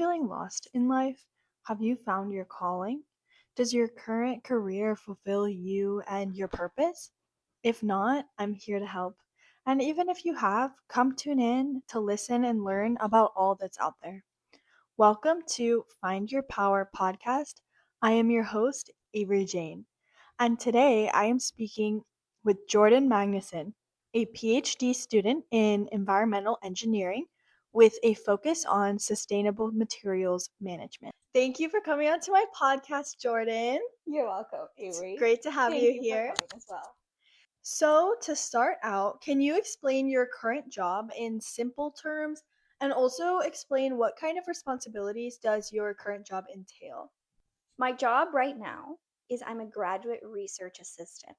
feeling lost in life? Have you found your calling? Does your current career fulfill you and your purpose? If not, I'm here to help. And even if you have, come tune in to listen and learn about all that's out there. Welcome to Find Your Power podcast. I am your host, Avery Jane. And today I am speaking with Jordan Magnuson, a PhD student in environmental engineering with a focus on sustainable materials management. Thank you for coming on to my podcast, Jordan. You're welcome, Avery. Great to have Thank you you here. for coming as well. So, to start out, can you explain your current job in simple terms and also explain what kind of responsibilities does your current job entail? My job right now is I'm a graduate research assistant.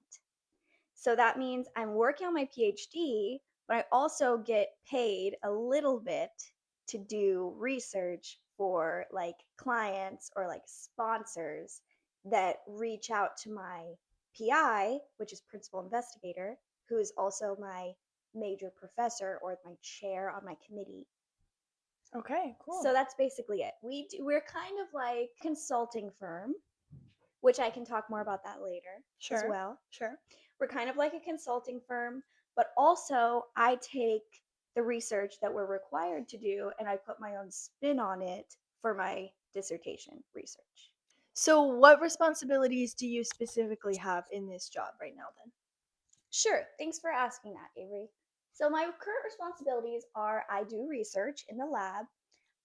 So that means I'm working on my PhD, but I also get paid a little bit to do research for like clients or like sponsors that reach out to my PI, which is principal investigator, who is also my major professor or my chair on my committee. Okay, cool. So that's basically it. We're kind of like consulting firm, which I can talk more about that later as Sure. well. Sure. We're kind of like a consulting firm, but also I take the research that we're required to do and I put my own spin on it for my dissertation research. So, what responsibilities do you specifically have in this job right now then? Sure, thanks for asking that, Avery. So my current responsibilities are I do research in the lab.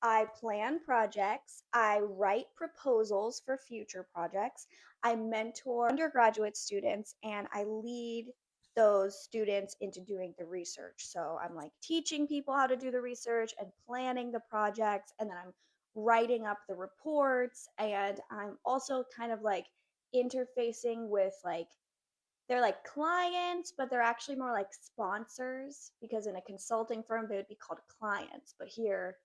I plan projects, I write proposals for future projects, I mentor undergraduate students, and I lead those students into doing the research. So I'm like teaching people how to do the research and planning the projects, and then I'm writing up the reports, and I'm also kind of like interfacing with like they're like clients, but they're actually more like sponsors because in a consulting firm they would be called clients, but here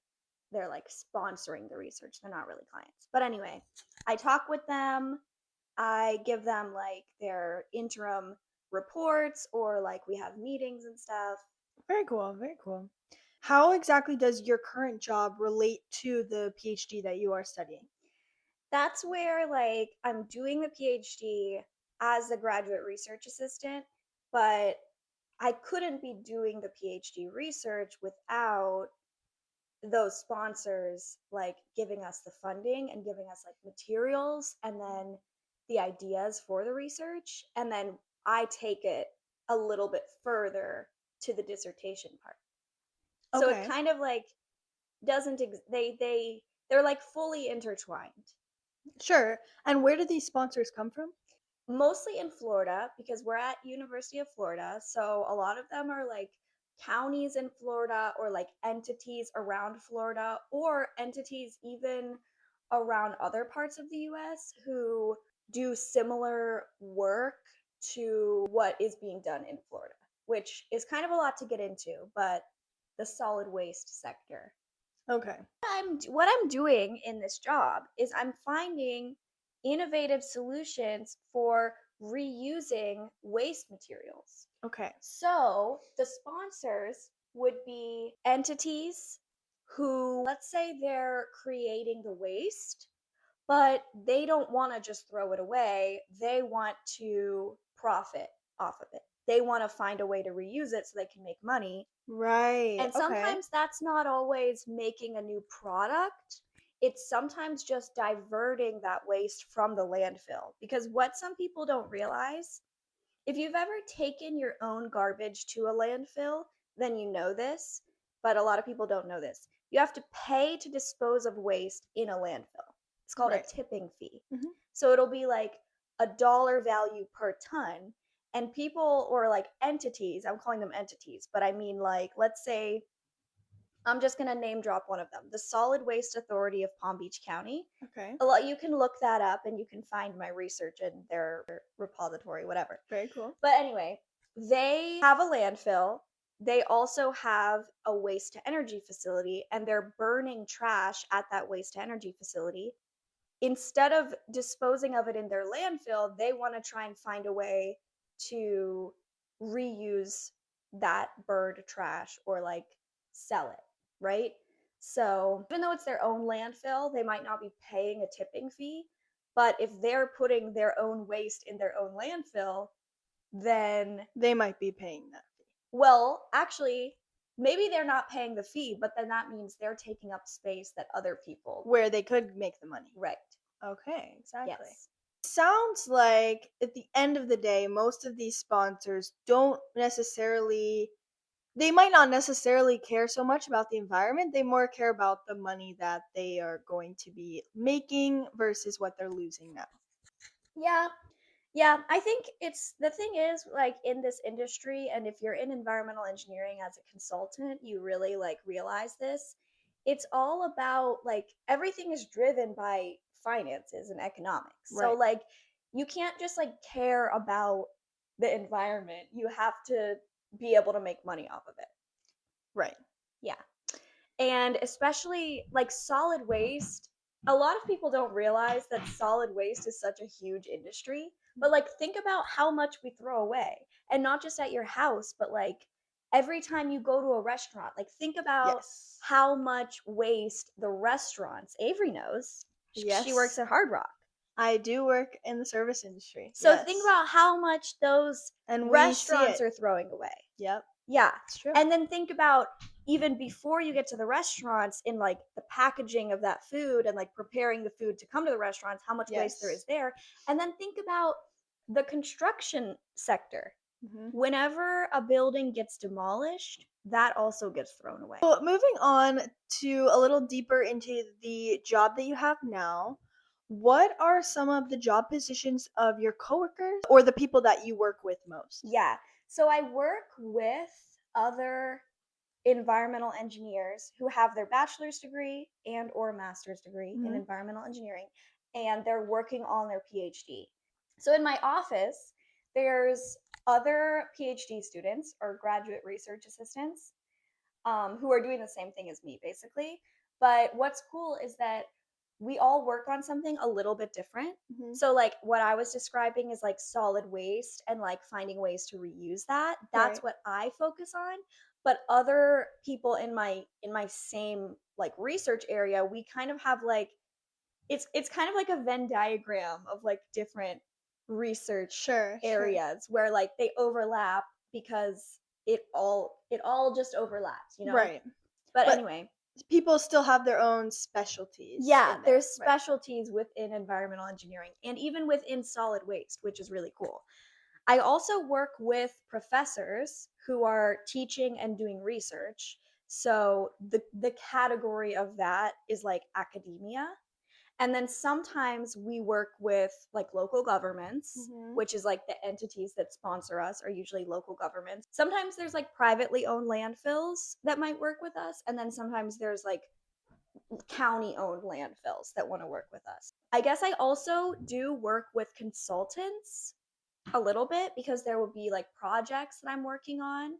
they're like sponsoring the research. They're not really clients. But anyway, I talk with them. I give them like their interim reports or like we have meetings and stuff. Very cool, very cool. How exactly does your current job relate to the PhD that you are studying? That's where like I'm doing the PhD as a graduate research assistant, but I couldn't be doing the PhD research without those sponsors like giving us the funding and giving us like materials and then the ideas for the research, and then I take it a little bit further to the dissertation part. So it Okay. kind of like doesn't they're like fully intertwined. Sure. And where do these sponsors come from? Mostly in Florida because we're at University of Florida, so a lot of them are like counties in Florida or like entities around Florida or entities even around other parts of the US who do similar work to what is being done in Florida, which is kind of a lot to get into, but the solid waste sector. Okay. What I'm doing in this job is I'm finding innovative solutions for reusing waste materials. Okay. So the sponsors would be entities who, let's say, they're creating the waste, but they don't want to just throw it away. They want to profit off of it. They want to find a way to reuse it so they can make money. Right. And Okay. sometimes that's not always making a new product. It's sometimes just diverting that waste from the landfill. Because what some people don't realize, if you've ever taken your own garbage to a landfill, then you know this, but a lot of people don't know this. You have to pay to dispose of waste in a landfill. It's called a Right. tipping fee. Mhm. So it'll be like a dollar value per ton. And people or like entities, I'm calling them entities, but I mean like, let's say I'm just going to name drop one of them, the Solid Waste Authority of Palm Beach County. Okay. A lot, you can look that up and you can find my research in their repository, whatever. Very cool. But anyway, they have a landfill. They also have a waste to energy facility, and they're burning trash at that waste to energy facility. Instead of disposing of it in their landfill, they want to try and find a way to reuse that burned trash or like sell it, right? So, even though it's their own landfill, they might not be paying a tipping fee. But if they're putting their own waste in their own landfill, then, They might be paying that fee. well, actually, maybe they're not paying the fee, but then that means they're taking up space that other people. Where they could make the money. Right. Okay, exactly. Yes. Sounds like at the end of the day, most of these sponsors don't necessarily, they might not necessarily care so much about the environment. They more care about the money that they are going to be making versus what they're losing now. Yeah. Yeah, I think it's the thing is like in this industry, and if you're in environmental engineering as a consultant, you really like realize this. It's all about like everything is driven by finances and economics. So Right. like you can't just like care about the environment. You have to be able to make money off of it. Right. Yeah. And especially like solid waste, a lot of people don't realize that solid waste is such a huge industry. But like think about how much we throw away. And not just at your house, but like every time you go to a restaurant, like think about Yes. how much waste the restaurants, Avery knows. She works Yes. at Hard Rock. I do work in the service industry. So think Yes. about how much those And we see restaurants it. are throwing away. Yep. Yeah. It's true. And then think about even before you get to the restaurants in like the packaging of that food and like preparing the food to come to the restaurants, how much waste there Yes. is there. And then think about the construction sector. Hmm. Whenever a building gets demolished, that also gets thrown away. Well, moving on to a little deeper into the job that you have now, what are some of the job positions of your coworkers or the people that you work with most? Yeah. So I work with other environmental engineers who have their bachelor's degree and or master's degree in Hmm. environmental engineering, and they're working on their PhD. So in my office, there's other PhD students or graduate research assistants who are doing the same thing as me, basically. But what's cool is that we all work on something a little bit different. Hmm. So, like, what I was describing is like solid waste and like finding ways to reuse that. That's Right. what I focus on. But other people in my same like research area, we kind of have like it's kind of like a Venn diagram of like different research Sure, sure. areas where like they overlap because it all just overlaps, you know? Right. But But anyway, people still have their own specialties yeah, in there. there's Right. specialties within environmental engineering and even within solid waste, which is really cool. I also work with professors who are teaching and doing research. So the category of that is like academia. And then sometimes we work with like local governments, Hmm. which is like the entities that sponsor us are usually local governments. Sometimes there's like privately owned landfills that might work with us. And then sometimes there's like county owned landfills that want to work with us. I guess I also do work with consultants a little bit because there will be like projects that I'm working on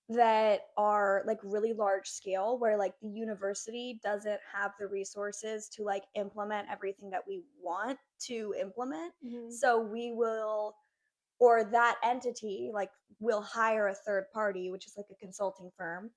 that are like really large scale where like the university doesn't have the resources to like implement everything that we want to implement. Hmm. So we will or that entity like will hire a third party, which is like a consulting firm,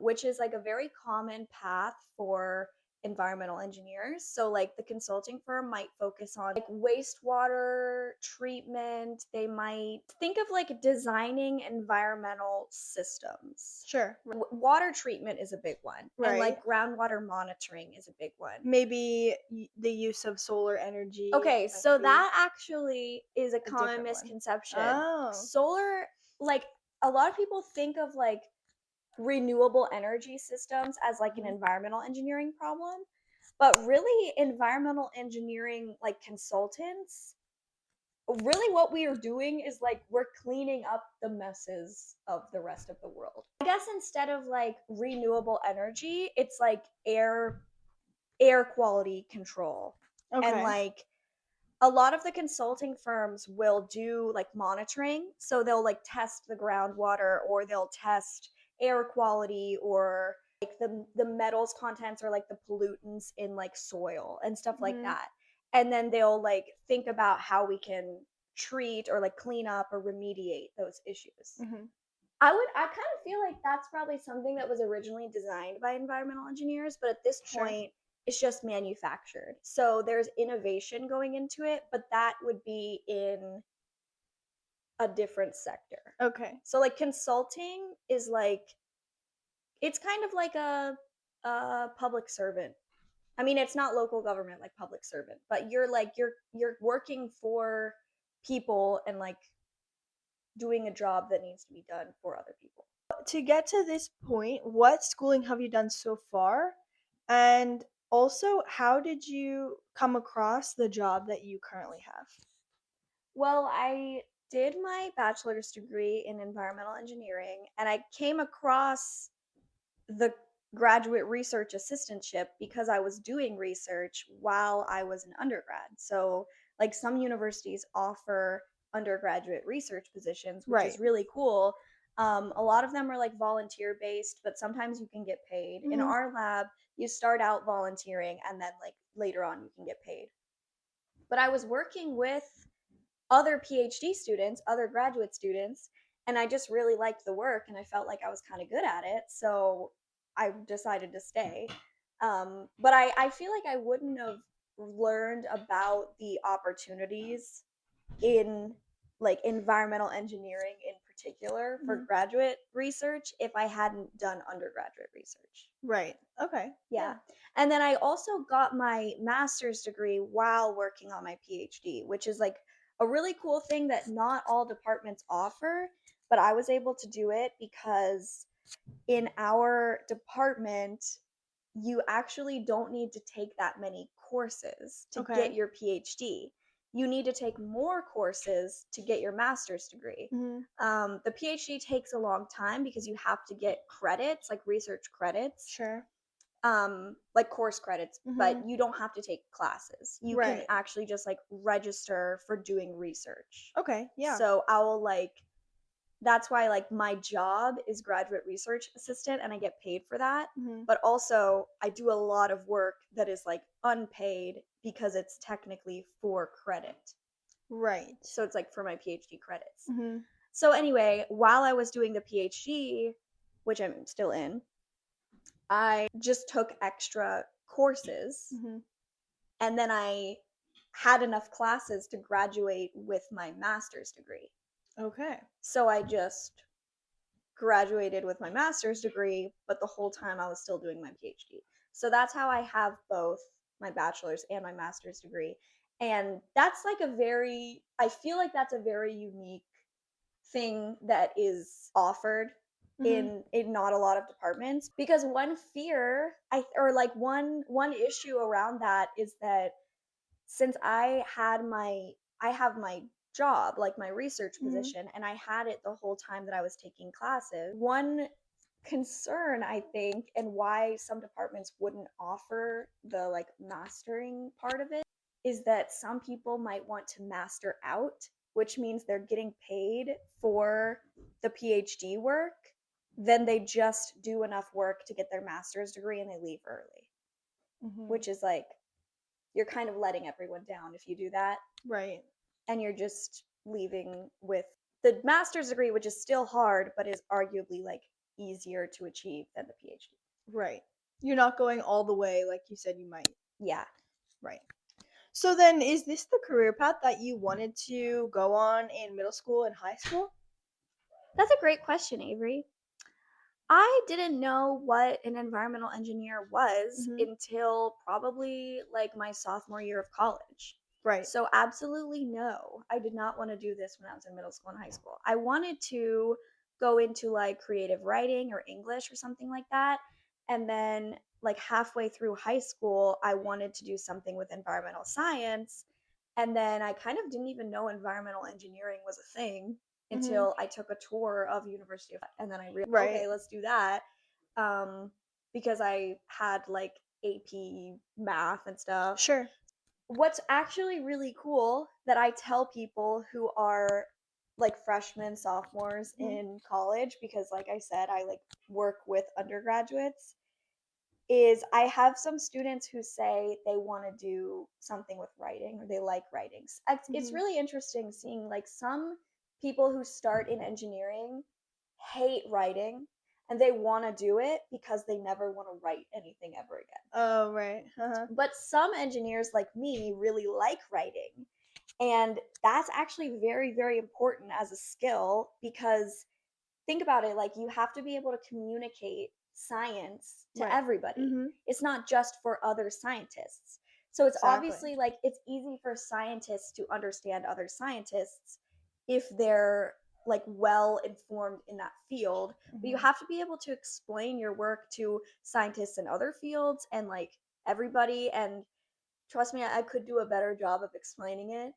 which is like a very common path for environmental engineers. So like the consulting firm might focus on like wastewater treatment. They might think of like designing environmental systems. Sure. Water treatment is a big one, and Right. like groundwater monitoring is a big one. Maybe the use of solar energy Okay, might so be that actually is a a common different one. misconception. Oh. Solar, like a lot of people think of like renewable energy systems as like an Mhm. environmental engineering problem, but really environmental engineering like consultants, really what we are doing is like we're cleaning up the messes of the rest of the world. I guess instead of like renewable energy, it's like air quality control and Okay. like a lot of the consulting firms will do like monitoring. So they'll like test the groundwater or they'll test air quality or like the metals contents or like the pollutants in like soil and stuff like Mhm. that. And then they'll like think about how we can treat or like clean up or remediate those issues. Mhm. I kind of feel like that's probably something that was originally designed by environmental engineers, but at this Sure. point, it's just manufactured. So there's innovation going into it, but that would be in a different sector. Okay. So like consulting is like it's kind of like a public servant. I mean, it's not local government like public servant, but you're like you're working for people and like doing a job that needs to be done for other people. To get to this point, what schooling have you done so far? And also, how did you come across the job that you currently have? Well, I did my bachelor's degree in environmental engineering and I came across the graduate research assistantship because I was doing research while I was an undergrad. So, like some universities offer undergraduate research positions, which is Right. really cool. A lot of them are like volunteer based, but sometimes you can get paid. In Mhm. our lab, you start out volunteering and then like later on you can get paid. But I was working with other PhD students, other graduate students, and I just really liked the work and I felt like I was kind of good at it. So I decided to stay. But I feel like I wouldn't have learned about the opportunities in like environmental engineering in particular for Mhm. graduate research if I hadn't done undergraduate research. Right. Okay. Yeah. Yeah. And then I also got my master's degree while working on my PhD, which is like a really cool thing that not all departments offer, but I was able to do it because in our department, you actually don't need to take that many courses to get Okay. your PhD. You need to take more courses to get your master's degree. Mhm. The PhD takes a long time because you have to get credits, like research credits, Sure. like course credits, but Mhm. you don't have to take classes. You can Right. actually just like register for doing research. Okay. Yeah. So I will like that's why like my job is graduate research assistant and I get paid for that. Mhm. But also I do a lot of work that is like unpaid because it's technically for credit. Right. So it's like for my PhD credits. Mhm. So anyway, while I was doing the PhD, which I'm still in, I just took extra courses Mhm. and then I had enough classes to graduate with my master's degree. Okay. So I just graduated with my master's degree, but the whole time I was still doing my PhD. So that's how I have both my bachelor's and my master's degree. And that's like I feel like that's a very unique thing that is offered Mhm. in not a lot of departments because one fear I or like one issue around that is that since I have my job, like my research Mhm. position, and I had it the whole time that I was taking classes. One concern I think and why some departments wouldn't offer the like mastering part of it is that some people might want to master out, which means they're getting paid for the PhD work, then they just do enough work to get their master's degree and they leave early, Mhm. which is like you're kind of letting everyone down if you do that Right. and you're just leaving with the master's degree, which is still hard but is arguably like easier to achieve than the PhD. Right. You're not going all the way like you said you might. Yeah. Right. So then, is this the career path that you wanted to go on in middle school and high school? That's a great question, Avery. I didn't know what an environmental engineer was Mhm. until probably like my sophomore year of college. Right. So, absolutely no, I did not want to do this when I was in middle school and high school. I wanted to go into like creative writing or English or something like that. And then, like halfway through high school, I wanted to do something with environmental science. And then I kind of didn't even know environmental engineering was a thing Mhm. until I took a tour of University of and then I realized, Right. okay, let's do that. Um, because I had like AP math and stuff. Sure. What's actually really cool that I tell people who are like freshmen, sophomores Mhm. in college, because like I said, I like work with undergraduates, is I have some students who say they want to do something with writing or they like writing. It's Mhm. really interesting seeing like some people who start in engineering hate writing and they want to do it because they never want to write anything ever again. Oh, right. Uh-huh. But some engineers like me really like writing. And that's actually very, very important as a skill because think about it, like you have to be able to communicate science to Right. everybody. Mhm. It's not just for other scientists. So it's Exactly. obviously like it's easy for scientists to understand other scientists if they're like well informed in that field, but you Mhm. have to be able to explain your work to scientists in other fields and like everybody. And trust me, I could do a better job of explaining it,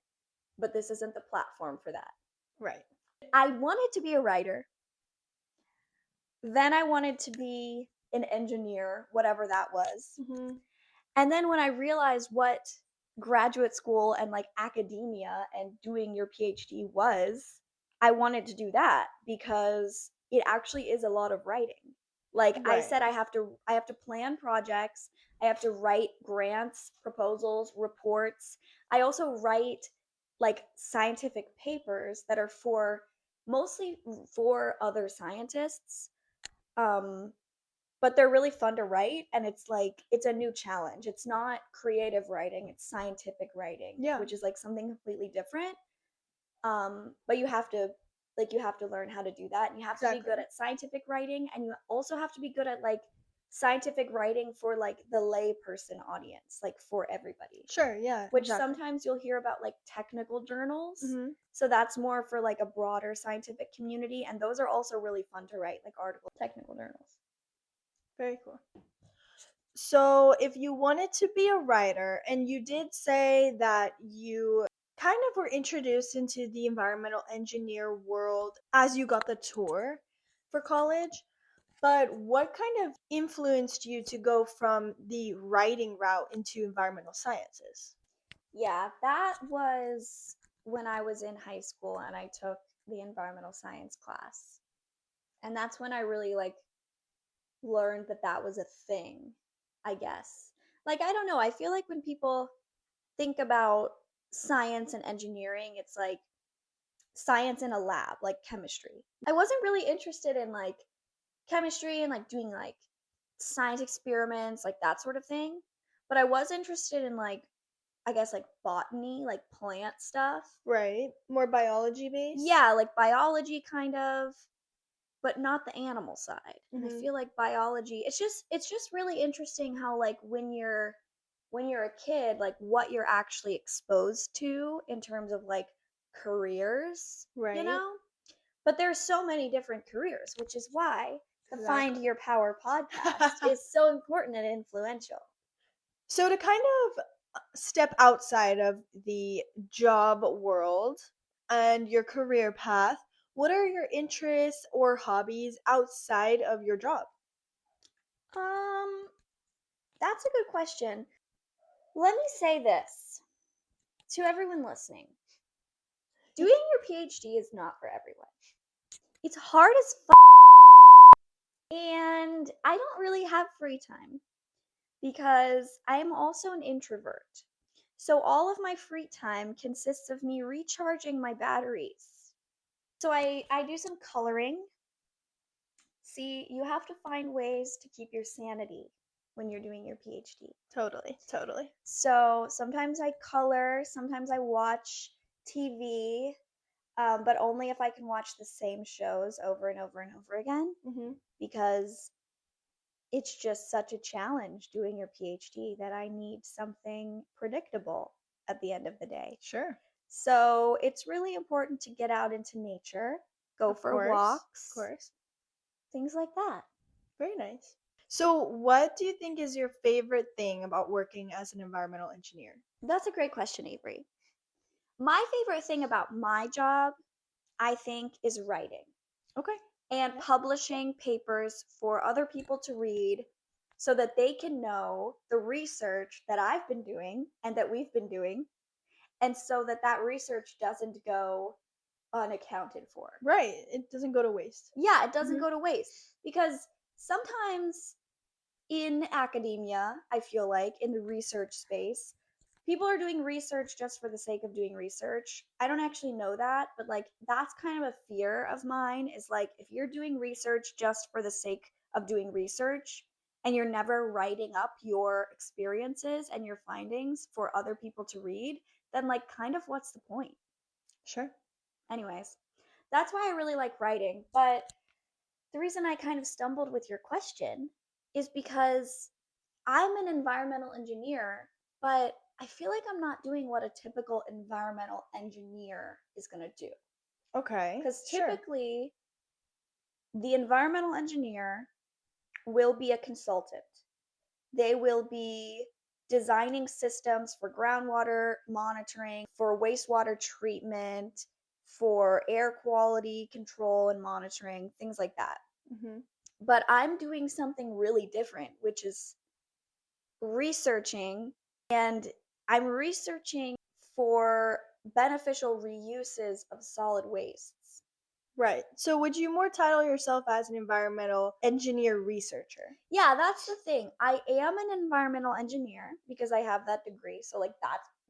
but this isn't the platform for that. Right. I wanted to be a writer. Then I wanted to be an engineer, whatever that was. Mhm. And then when I realized what graduate school and like academia and doing your PhD was, I wanted to do that because it actually is a lot of writing. Like I Right. said, I have to plan projects, I have to write grants, proposals, reports. I also write like scientific papers that are for mostly for other scientists. Um but they're really fun to write and it's like it's a new challenge. It's not creative writing, it's scientific writing, Yeah. which is like something completely different. But you have to learn how to do that and you have to be good Exactly. at scientific writing and you also have to be good at like scientific writing for like the lay person audience, like for everybody. Sure, yeah, Which exactly. sometimes you'll hear about like technical journals. Mhm. So that's more for like a broader scientific community and those are also really fun to write, like articles, technical journals. Very cool. So, if you wanted to be a writer, and you did say that you kind of were introduced into the environmental engineer world as you got the tour for college, but what kind of influenced you to go from the writing route into environmental sciences? Yeah, that was when I was in high school and I took the environmental science class. And that's when I really like learned that that was a thing, I guess. Like I don't know, I feel like when people think about science and engineering, it's like science in a lab, like chemistry. I wasn't really interested in like chemistry and like doing like science experiments, like that sort of thing. But I was interested in like I guess like botany, like plant stuff. Right? More biology based? Yeah, like biology kind of, but not the animal side. And I Mhm. feel like biology, it's just really interesting how like when you're a kid, like what you're actually exposed to in terms of like careers, you Right? know? But there's so many different careers, which is why the Find Exactly. Your Power podcast is so important and influential. So to kind of step outside of the job world and your career path, what are your interests or hobbies outside of your job? Um, that's a good question. Let me say this to everyone listening. Doing your PhD is not for everyone. It's hard as and I don't really have free time because I'm also an introvert. So all of my free time consists of me recharging my batteries. So I do some coloring. See, you have to find ways to keep your sanity when you're doing your PhD. Totally, totally. So sometimes I color, sometimes I watch TV, but only if I can watch the same shows over and over and over again Hmm. because it's just such a challenge doing your PhD that I need something predictable at the end of the day. Sure. So it's really important to get out into nature, go Of for course. Of walks, course. things like that. Very nice. So, what do you think is your favorite thing about working as an environmental engineer? That's a great question, Avery. My favorite thing about my job, I think, is writing Okay. and Yeah. publishing papers for other people to read so that they can know the research that I've been doing and that we've been doing, and so that that research doesn't go unaccounted for. Right. It doesn't go to waste. Yeah, it doesn't Hmm. go to waste because sometimes in academia, I feel like in the research space, people are doing research just for the sake of doing research. I don't actually know that, but like that's kind of a fear of mine is like if you're doing research just for the sake of doing research and you're never writing up your experiences and your findings for other people to read, then like kind of what's the point? Sure. Anyways, that's why I really like writing, but the reason I kind of stumbled with your question is because I'm an environmental engineer, but I feel like I'm not doing what a typical environmental engineer is going to do. Okay. Because Sure. typically, the environmental engineer will be a consultant. They will be designing systems for groundwater monitoring, for wastewater treatment, for air quality control and monitoring, things like that. Hmm. But I'm doing something really different, which is researching, and I'm researching for beneficial reuses of solid wastes. Right. So would you more title yourself as an environmental engineer researcher? Yeah, that's the thing. I am an environmental engineer because I have that degree. So like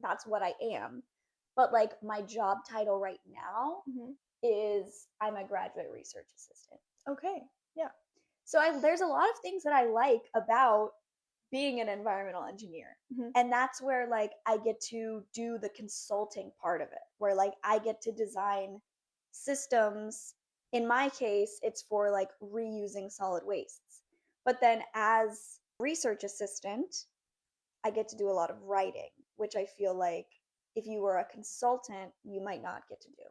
that's what I am. But like my job title right now Hmm. is I'm a graduate research assistant. Okay. Yeah. So there's a lot of things that I like about being an environmental engineer. Hmm. And that's where like I get to do the consulting part of it, where like I get to design systems. In my case, it's for like reusing solid wastes. But then as research assistant, I get to do a lot of writing, which I feel like if you were a consultant, you might not get to do.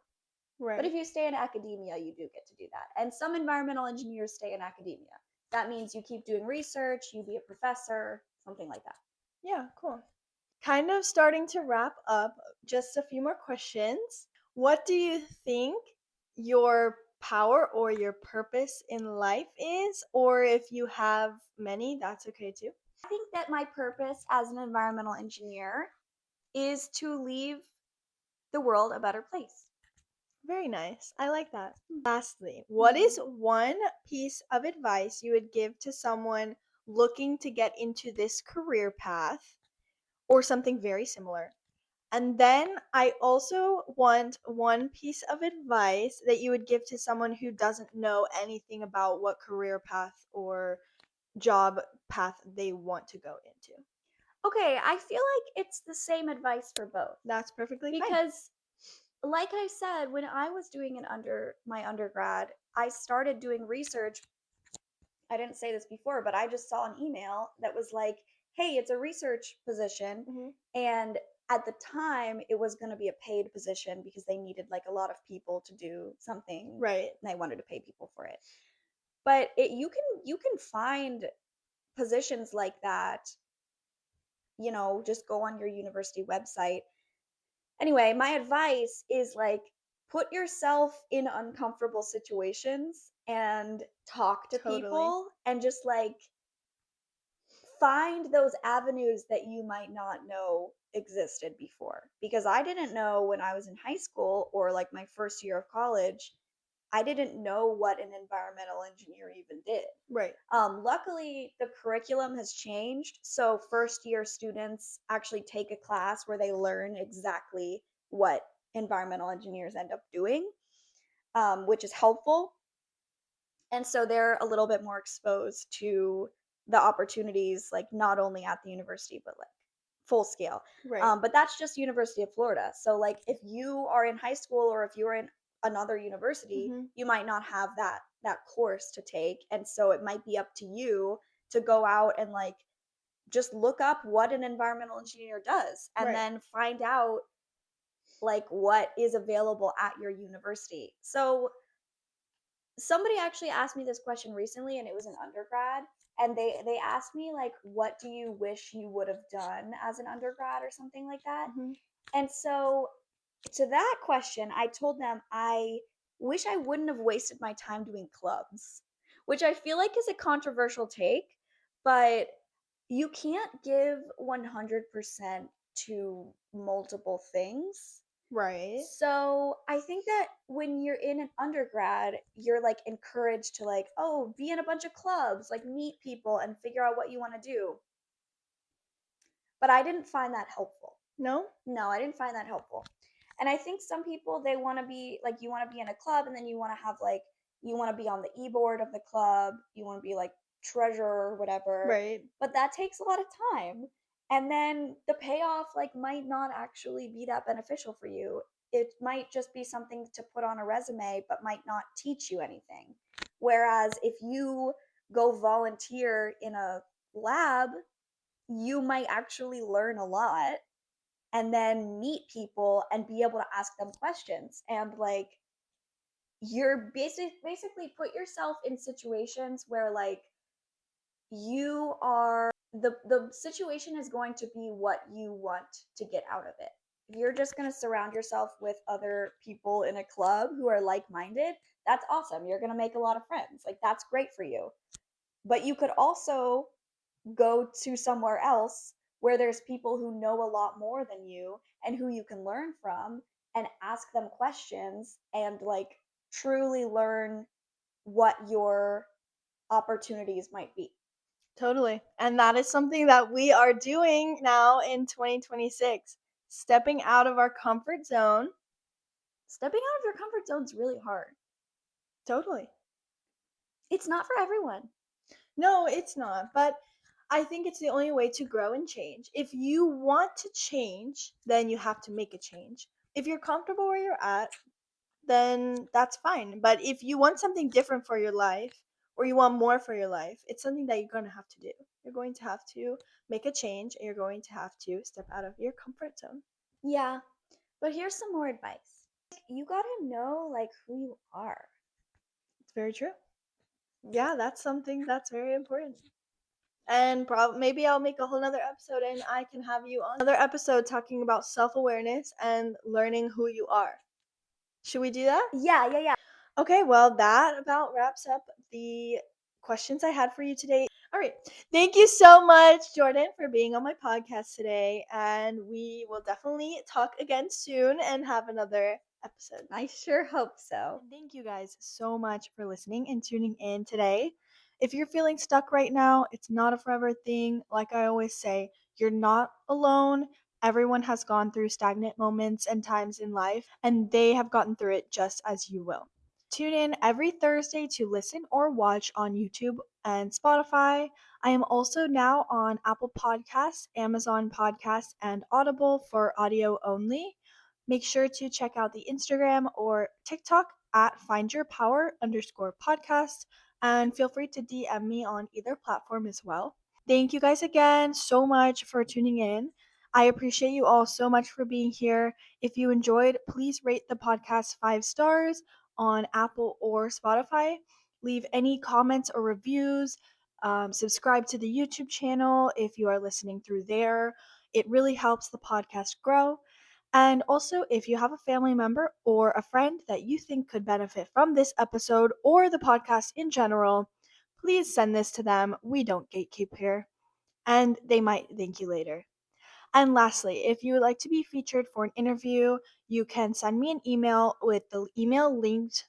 But if Right. you stay in academia, you do get to do that. And some environmental engineers stay in academia. That means you keep doing research, you be a professor, something like that. Yeah, cool. Kind of starting to wrap up, just a few more questions. What do you think your power or your purpose in life is? Or if you have many, that's okay too. I think that my purpose as an environmental engineer is to leave the world a better place. Very nice. I like that. Lastly, what Mhm. is one piece of advice you would give to someone looking to get into this career path or something very similar? And then I also want one piece of advice that you would give to someone who doesn't know anything about what career path or job path they want to go into. Okay, I feel like it's the same advice for both. That's perfectly fine. Because like I said, when I was doing my undergrad, I started doing research. I didn't say this before, but I just saw an email that was like, "Hey, it's a research position." Hmm. And at the time, it was going to be a paid position because they needed like a lot of people to do something Right. and they wanted to pay people for it. But you can find positions like that, just go on your university website. Anyway, my advice is like put yourself in uncomfortable situations and talk to Totally. people and just like find those avenues that you might not know existed before. Because I didn't know when I was in high school or like my first year of college, I didn't know what an environmental engineer even did. Right. Luckily, the curriculum has changed. So, first year students actually take a class where they learn exactly what environmental engineers end up doing, which is helpful. And so they're a little bit more exposed to the opportunities, like not only at the university, but like full scale. Right. But that's just University of Florida. So, like, if you are in high school or if you're in another university, Hmm. you might not have that course to take, and so it might be up to you to go out and like just look up what an environmental engineer does, and Right. then find out like what is available at your university. So somebody actually asked me this question recently and it was an undergrad, and they asked me like what do you wish you would have done as an undergrad or something like that. Hmm. And so to that question I told them I wish I wouldn't have wasted my time doing clubs, which I feel like is a controversial take, but you can't give 100% to multiple things. Right. So I think that when you're in an undergrad, you're like encouraged to like, oh, be in a bunch of clubs, like meet people and figure out what you want to do. But I didn't find that helpful. No? No, I didn't find that helpful. And I think some people, they want to be like, you want to be in a club, and then you want to have like, you want to be on the e-board of the club, you want to be like treasurer or whatever, Right. but that takes a lot of time. And then the payoff like might not actually be that beneficial for you. It might just be something to put on a resume, but might not teach you anything. Whereas if you go volunteer in a lab, you might actually learn a lot and then meet people and be able to ask them questions, and like you're basically put yourself in situations where like you are the situation is going to be what you want to get out of it. If you're just going to surround yourself with other people in a club who are like-minded, that's awesome, you're going to make a lot of friends, like that's great for you. But you could also go to somewhere else where there's people who know a lot more than you and who you can learn from, and ask them questions and like truly learn what your opportunities might be. Totally. And that is something that we are doing now in 2026. Stepping out of our comfort zone. Stepping out of your comfort zone is really hard. Totally. It's not for everyone. No, it's not. But I think it's the only way to grow and change. If you want to change, then you have to make a change. If you're comfortable where you're at, then that's fine. But if you want something different for your life, or you want more for your life, it's something that you're going to have to do. You're going to have to make a change, and you're going to have to step out of your comfort zone. Yeah, but here's some more advice. You got to know like who you are. It's very true. Yeah, that's something that's very important. And maybe I'll make a whole nother episode and I can have you on another episode talking about self-awareness and learning who you are. Should we do that? Yeah. Okay, well, that about wraps up the questions I had for you today. All right. Thank you so much, Jordan, for being on my podcast today. And we will definitely talk again soon and have another episode. I sure hope so. And thank you guys so much for listening and tuning in today. If you're feeling stuck right now, it's not a forever thing. Like I always say, you're not alone. Everyone has gone through stagnant moments and times in life, and they have gotten through it just as you will. Tune in every Thursday to listen or watch on YouTube and Spotify. I am also now on Apple Podcasts, Amazon Podcasts, and Audible for audio only. Make sure to check out the Instagram or TikTok at findyourpower_podcast, and feel free to DM me on either platform as well. Thank you guys again so much for tuning in. I appreciate you all so much for being here. If you enjoyed, please rate the podcast 5 stars on Apple or Spotify. Leave any comments or reviews. Subscribe to the YouTube channel if you are listening through there. It really helps the podcast grow. And also, if you have a family member or a friend that you think could benefit from this episode or the podcast in general, please send this to them. We don't gatekeep here. And they might thank you later. And lastly, if you would like to be featured for an interview, you can send me an email with the email linked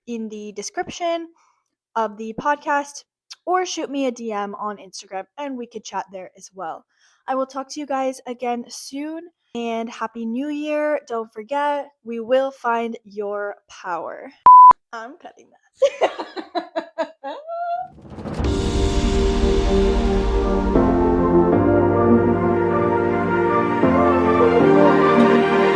in the description of the podcast, or shoot me a DM on Instagram and we could chat there as well. I will talk to you guys again soon, and Happy New Year. Don't forget, we will find your power. I'm cutting that.